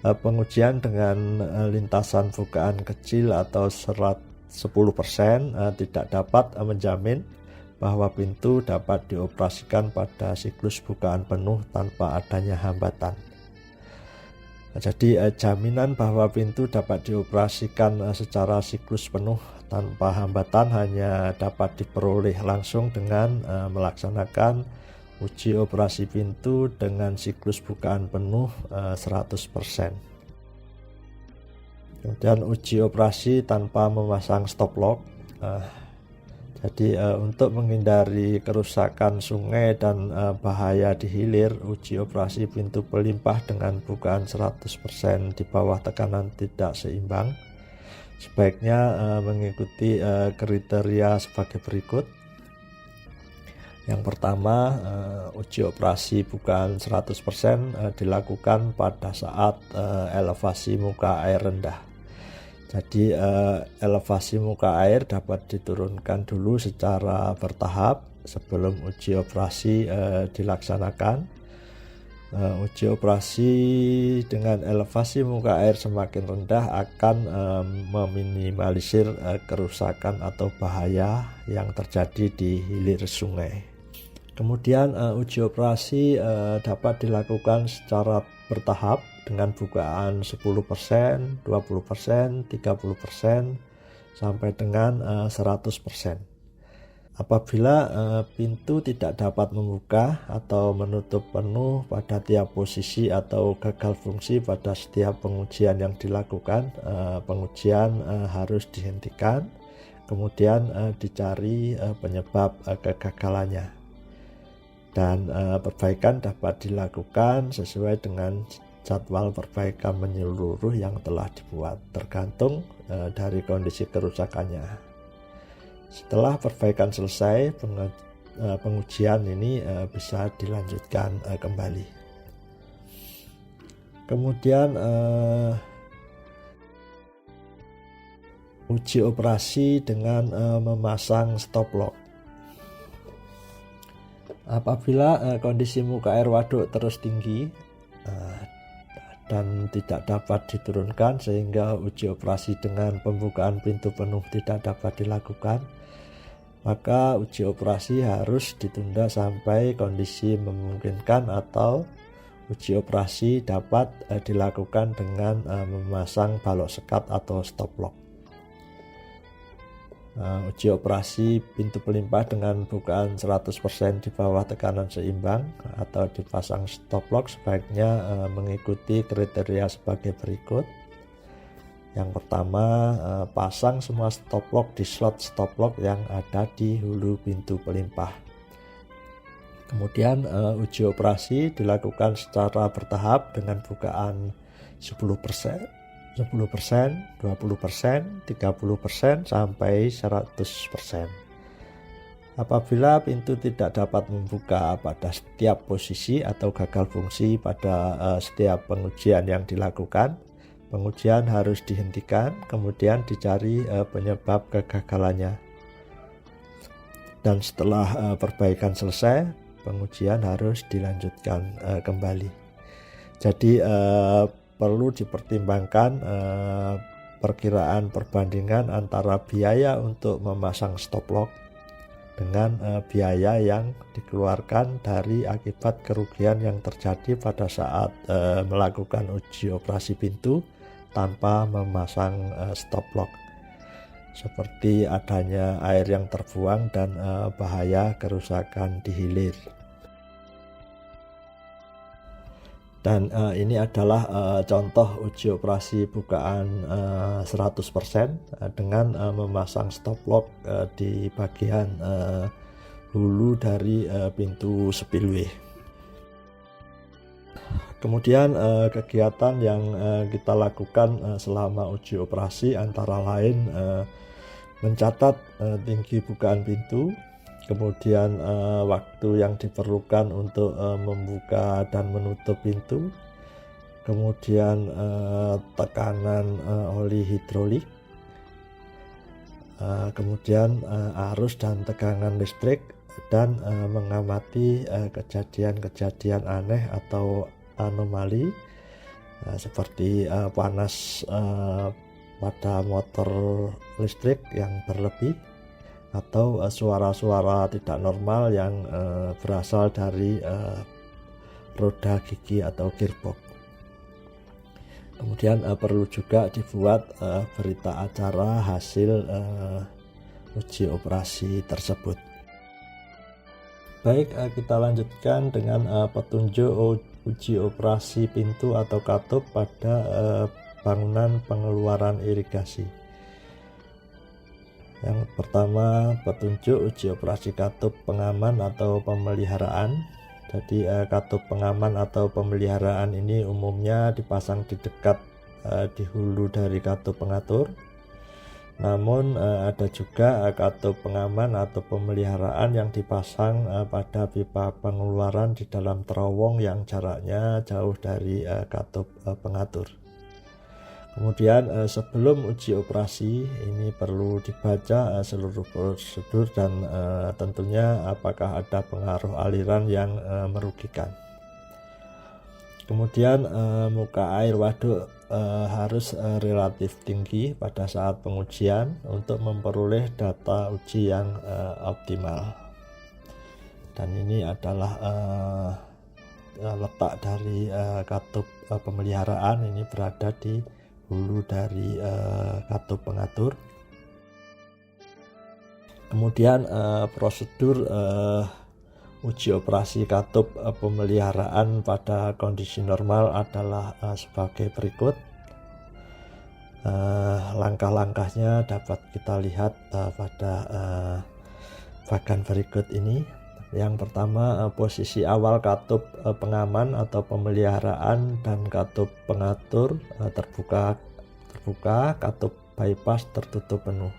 pengujian dengan lintasan bukaan kecil atau serat 10% tidak dapat menjamin bahwa pintu dapat dioperasikan pada siklus bukaan penuh tanpa adanya hambatan. Jadi jaminan bahwa pintu dapat dioperasikan secara siklus penuh tanpa hambatan hanya dapat diperoleh langsung dengan melaksanakan uji operasi pintu dengan siklus bukaan penuh 100%. Kemudian uji operasi tanpa memasang stop lock. Jadi untuk menghindari kerusakan sungai dan bahaya di hilir, uji operasi pintu pelimpah dengan bukaan 100% di bawah tekanan tidak seimbang sebaiknya mengikuti kriteria sebagai berikut. Yang pertama, uji operasi bukaan 100% dilakukan pada saat elevasi muka air rendah. Jadi elevasi muka air dapat diturunkan dulu secara bertahap sebelum uji operasi dilaksanakan. Uji operasi dengan elevasi muka air semakin rendah akan meminimalisir kerusakan atau bahaya yang terjadi di hilir sungai. Kemudian uji operasi dapat dilakukan secara bertahap dengan bukaan 10%, 20%, 30%, sampai dengan 100%. Apabila pintu tidak dapat membuka atau menutup penuh pada tiap posisi atau gagal fungsi pada setiap pengujian yang dilakukan, pengujian harus dihentikan, kemudian dicari penyebab kegagalannya. Dan perbaikan dapat dilakukan sesuai dengan jadwal perbaikan menyeluruh yang telah dibuat, tergantung dari kondisi kerusakannya. Setelah perbaikan selesai, pengujian ini bisa dilanjutkan kembali. Kemudian uji operasi dengan memasang stop lock. Apabila kondisi muka air waduk terus tinggi dan tidak dapat diturunkan sehingga uji operasi dengan pembukaan pintu penuh tidak dapat dilakukan, maka uji operasi harus ditunda sampai kondisi memungkinkan atau uji operasi dapat dilakukan dengan memasang balok sekat atau stop lock. Uji operasi pintu pelimpah dengan bukaan 100% di bawah tekanan seimbang atau dipasang stop lock sebaiknya mengikuti kriteria sebagai berikut. Yang pertama, pasang semua stop lock di slot stop lock yang ada di hulu pintu pelimpah. Kemudian uji operasi dilakukan secara bertahap dengan bukaan 10%, 10%, 20%, 30%, sampai 100%. Apabila pintu tidak dapat membuka pada setiap posisi atau gagal fungsi pada setiap pengujian yang dilakukan, pengujian harus dihentikan, kemudian dicari penyebab kegagalannya. Dan setelah perbaikan selesai, pengujian harus dilanjutkan kembali. Jadi perlu dipertimbangkan perkiraan perbandingan antara biaya untuk memasang stop lock dengan biaya yang dikeluarkan dari akibat kerugian yang terjadi pada saat melakukan uji operasi pintu tanpa memasang stop lock, seperti adanya air yang terbuang dan bahaya kerusakan di hilir. Dan ini adalah contoh uji operasi bukaan 100% dengan memasang stop lock di bagian hulu dari pintu spillway. Kemudian kegiatan yang kita lakukan selama uji operasi antara lain mencatat tinggi bukaan pintu, kemudian waktu yang diperlukan untuk membuka dan menutup pintu, kemudian tekanan oli hidrolik, kemudian arus dan tegangan listrik, dan mengamati kejadian-kejadian aneh atau anomali seperti panas pada motor listrik yang berlebih, atau suara-suara tidak normal yang berasal dari roda gigi atau gearbox. Kemudian perlu juga dibuat berita acara hasil uji operasi tersebut. Baik, kita lanjutkan dengan petunjuk uji operasi pintu atau katup pada bangunan pengeluaran irigasi. Yang pertama, petunjuk uji operasi katup pengaman atau pemeliharaan. Jadi katup pengaman atau pemeliharaan ini umumnya dipasang di dekat di hulu dari katup pengatur. Namun ada juga katup pengaman atau pemeliharaan yang dipasang pada pipa pengeluaran di dalam terowong yang jaraknya jauh dari katup pengatur. Kemudian sebelum uji operasi ini perlu dibaca seluruh prosedur dan tentunya apakah ada pengaruh aliran yang merugikan. Kemudian muka air waduk harus relatif tinggi pada saat pengujian untuk memperoleh data uji yang optimal. Dan ini adalah letak dari katup pemeliharaan, ini berada di hulu dari katup pengatur. Kemudian prosedur uji operasi katup pemeliharaan pada kondisi normal adalah sebagai berikut. Langkah-langkahnya dapat kita lihat pada bagan berikut ini. Yang pertama, posisi awal katup pengaman atau pemeliharaan dan katup pengatur terbuka, katup bypass tertutup penuh.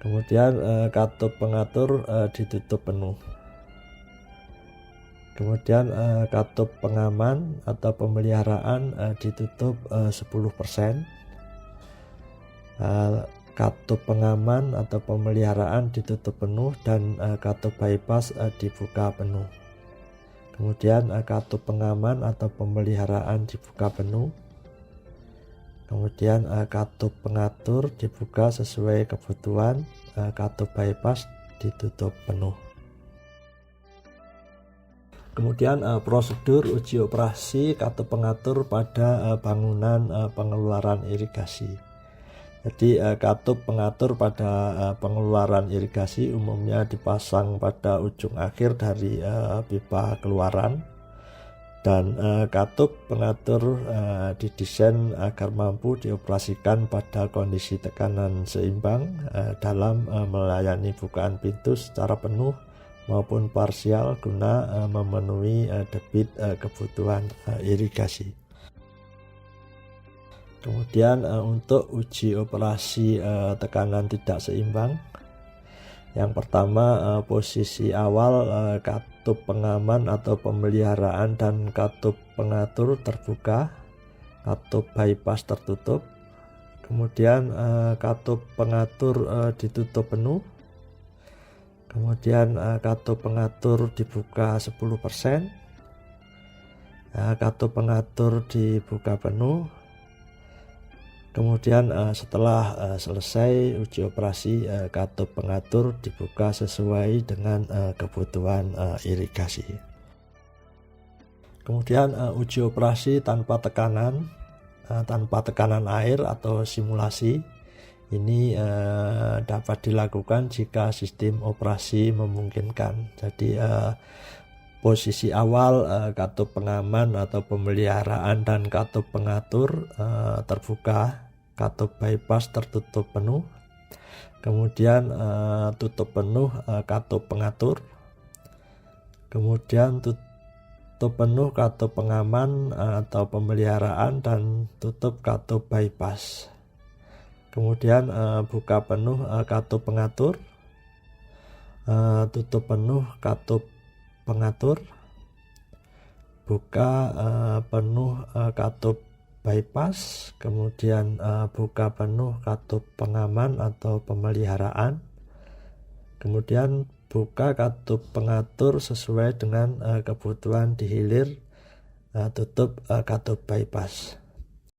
Kemudian katup pengatur ditutup penuh. Kemudian katup pengaman atau pemeliharaan ditutup 10%. Katup pengaman atau pemeliharaan ditutup penuh dan katup bypass dibuka penuh. Kemudian katup pengaman atau pemeliharaan dibuka penuh. Kemudian katup pengatur dibuka sesuai kebutuhan, katup bypass ditutup penuh. Kemudian prosedur uji operasi katup pengatur pada bangunan pengeluaran irigasi. Jadi katup pengatur pada pengeluaran irigasi umumnya dipasang pada ujung akhir dari pipa keluaran, dan katup pengatur didesain agar mampu dioperasikan pada kondisi tekanan seimbang dalam melayani bukaan pintu secara penuh maupun parsial guna memenuhi debit kebutuhan irigasi. Kemudian untuk uji operasi tekanan tidak seimbang, yang pertama posisi awal katup pengaman atau pemeliharaan dan katup pengatur terbuka, katup bypass tertutup. Kemudian katup pengatur ditutup penuh. Kemudian katup pengatur dibuka 10%. Katup pengatur dibuka penuh. Kemudian setelah selesai uji operasi, katup pengatur dibuka sesuai dengan kebutuhan irigasi. Kemudian uji operasi tanpa tekanan air atau simulasi ini dapat dilakukan jika sistem operasi memungkinkan. Jadi posisi awal katup pengaman atau pemeliharaan dan katup pengatur terbuka, katup bypass tertutup penuh. Kemudian tutup penuh katup pengatur. Kemudian tutup penuh katup pengaman atau pemeliharaan dan tutup katup bypass. Kemudian buka penuh katup pengatur. Tutup penuh katup pengatur. Buka penuh katup bypass, kemudian buka penuh katup pengaman atau pemeliharaan, kemudian buka katup pengatur sesuai dengan kebutuhan di hilir, tutup katup bypass.